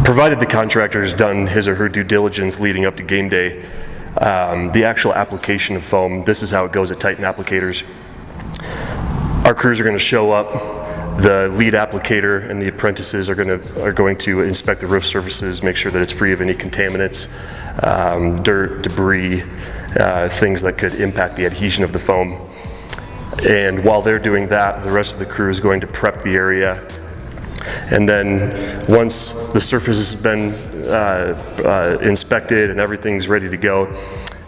Provided the contractor has done his or her due diligence leading up to game day, the actual application of foam, this is how it goes at Titan Applicators. Our crews are going to show up. The lead applicator and the apprentices are going to inspect the roof surfaces, make sure that it's free of any contaminants, dirt, debris, things that could impact the adhesion of the foam. And while they're doing that, the rest of the crew is going to prep the area. And then once the surface has been inspected and everything's ready to go,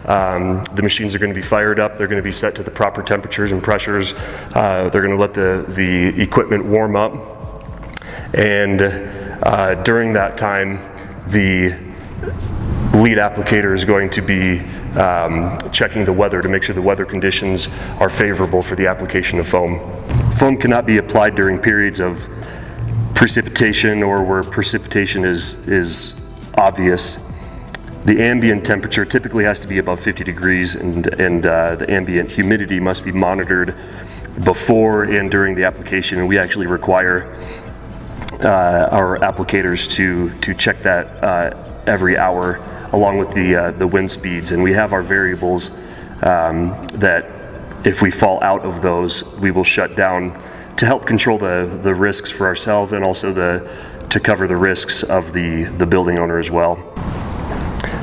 the machines are going to be fired up. They're going to be set to the proper temperatures and pressures. They're going to let the equipment warm up. And during that time, the lead applicator is going to be checking the weather to make sure the weather conditions are favorable for the application of foam. Foam cannot be applied during periods of precipitation or where precipitation is obvious. The ambient temperature typically has to be above 50 degrees, and the ambient humidity must be monitored before and during the application, and we actually require our applicators to check that every hour, along with the wind speeds. And we have our variables that if we fall out of those, we will shut down to help control the risks for ourselves, and also to cover the risks of the building owner as well.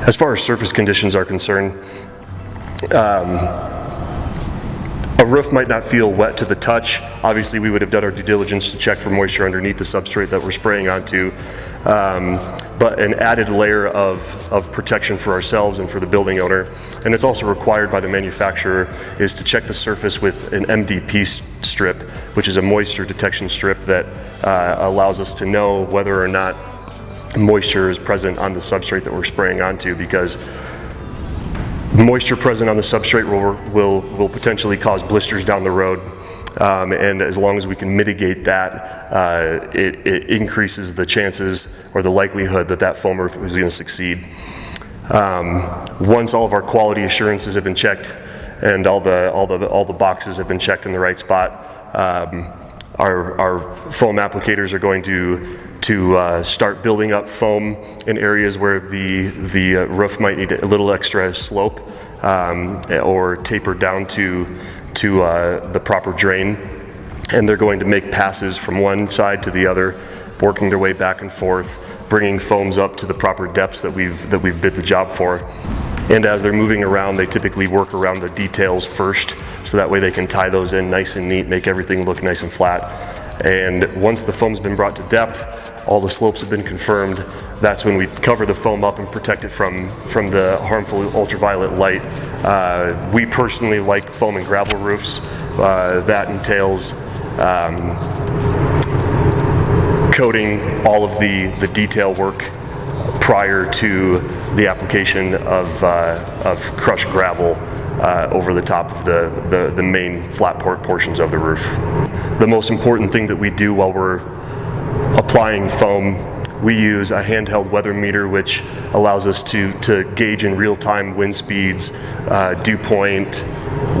As far as surface conditions are concerned, a roof might not feel wet to the touch. Obviously, we would have done our due diligence to check for moisture underneath the substrate that we're spraying onto. But an added layer of protection for ourselves and for the building owner, and it's also required by the manufacturer, is to check the surface with an MDP strip, which is a moisture detection strip that allows us to know whether or not moisture is present on the substrate that we're spraying onto, because moisture present on the substrate will potentially cause blisters down the road. And as long as we can mitigate that, it increases the chances or the likelihood that foam roof is going to succeed. Once all of our quality assurances have been checked and all the boxes have been checked in the right spot, our foam applicators are going to start building up foam in areas where the roof might need a little extra slope or taper down to the proper drain, and they're going to make passes from one side to the other, working their way back and forth, bringing foams up to the proper depths that we've bid the job for. And as they're moving around, they typically work around the details first, so that way they can tie those in nice and neat, make everything look nice and flat. And once the foam's been brought to depth, all the slopes have been confirmed, that's when we cover the foam up and protect it from the harmful ultraviolet light. We personally like foam and gravel roofs. That entails coating all of the detail work prior to the application of crushed gravel over the top of the main flat portions of the roof. The most important thing that we do while we're applying foam, we use a handheld weather meter, which allows us to gauge in real-time wind speeds, dew point,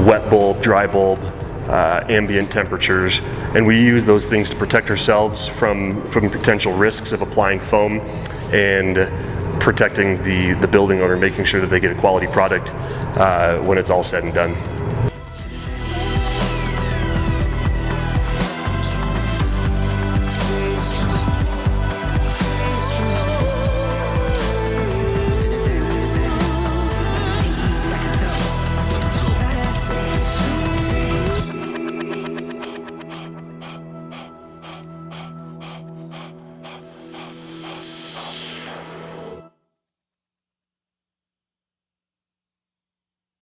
wet bulb, dry bulb, ambient temperatures, and we use those things to protect ourselves from potential risks of applying foam and protecting the building owner, making sure that they get a quality product when it's all said and done.